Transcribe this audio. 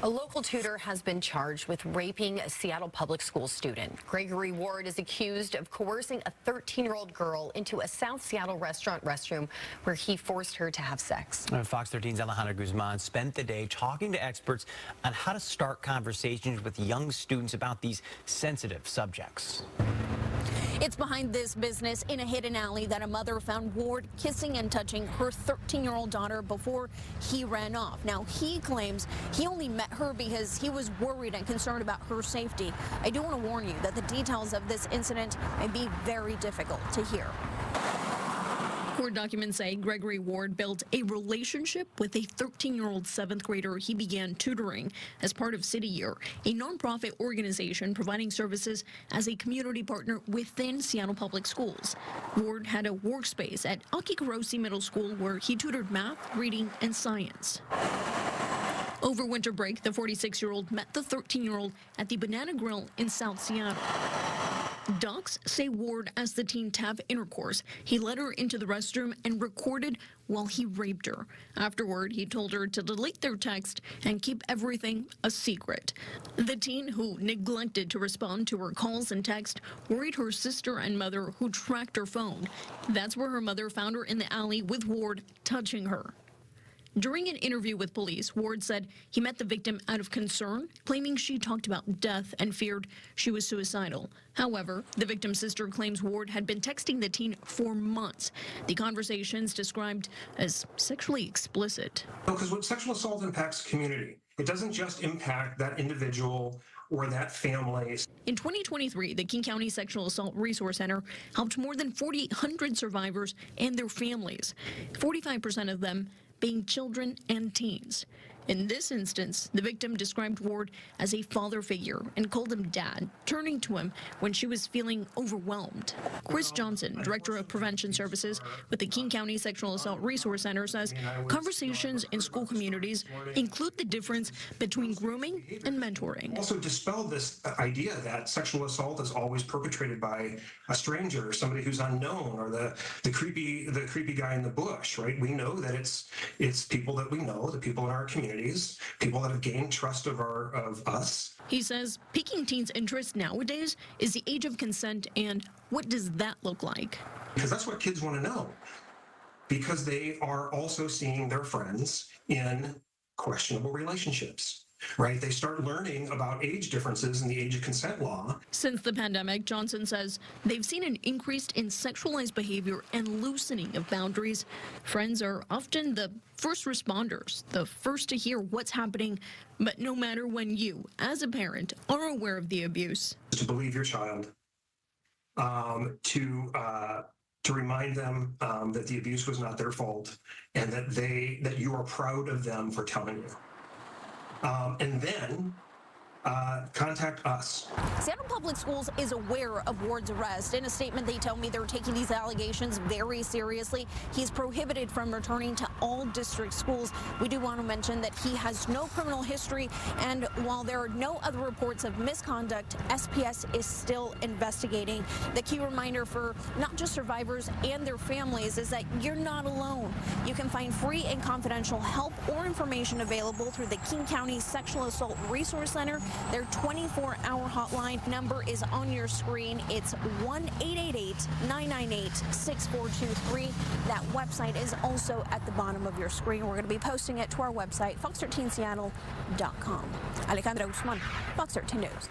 A local tutor has been charged with raping a Seattle public school student. Gregory Ward is accused of coercing a 13-year-old girl into a South Seattle restaurant restroom where he forced her to have sex. Fox 13's Alejandra Guzman spent the day talking to experts on how to start conversations with young students about these sensitive subjects. It's behind this business in a hidden alley that a mother found Ward kissing and touching her 13-year-old daughter before he ran off. Now, he claims he only met her because he was worried and concerned about her safety. I do want to warn you that the details of this incident may be very difficult to hear. Court documents say Gregory Ward built a relationship with a 13-year-old 7th grader he began tutoring as part of City Year, a nonprofit organization providing services as a community partner within Seattle Public Schools. Ward had a workspace at Akikarosi Middle School where he tutored math, reading, and science. Over winter break, the 46-year-old met the 13-year-old at the Banana Grill in South Seattle. Docs say Ward asked the teen to have intercourse. He led her into the restroom and recorded while he raped her. Afterward, he told her to delete their text and keep everything a secret. The teen, who neglected to respond to her calls and text, worried her sister and mother, who tracked her phone. That's where her mother found her in the alley with Ward touching her. During an interview with police, Ward said he met the victim out of concern, claiming she talked about death and feared she was suicidal. However, the victim's sister claims Ward had been texting the teen for months. The conversations described as sexually explicit. Because when sexual assault impacts community, it doesn't just impact that individual or that family. In 2023, the King County Sexual Assault Resource Center helped more than 4,800 survivors and their families, 45% of them being children and teens. In this instance, the victim described Ward as a father figure and called him dad, turning to him when she was feeling overwhelmed. Chris Johnson, Director of Prevention Services with the King County Sexual Assault Resource Center, says conversations in school communities include the difference between grooming and mentoring. Also dispel this idea that sexual assault is always perpetrated by a stranger or somebody who's unknown or the creepy guy in the bush, right? We know that it's people that we know, the people in our community, people that have gained trust of us. He says piquing teens' interest nowadays is the age of consent, and what does that look like? Because that's what kids want to know, because they are also seeing their friends in questionable relationships. Right? They start learning about age differences in the age of consent law. Since the pandemic, Johnson says they've seen an increase in sexualized behavior and loosening of boundaries. Friends are often the first responders, the first to hear what's happening. But no matter when you, as a parent, are aware of the abuse, to believe your child, to remind them that the abuse was not their fault and that you are proud of them for telling you. And then contact us. Seattle Public Schools is aware of Ward's arrest. In a statement, they tell me they're taking these allegations very seriously. He's prohibited from returning to all district schools. We do want to mention that he has no criminal history, and while there are no other reports of misconduct, SPS is still investigating. The key reminder for not just survivors and their families is that you're not alone. You can find free and confidential help or information available through the King County Sexual Assault Resource Center. Their 24-hour hotline number is on your screen. It's 1-888-998-6423. That website is also at the bottom of your screen. We're going to be posting it to our website, fox13seattle.com. Alejandra Guzman, Fox 13 News.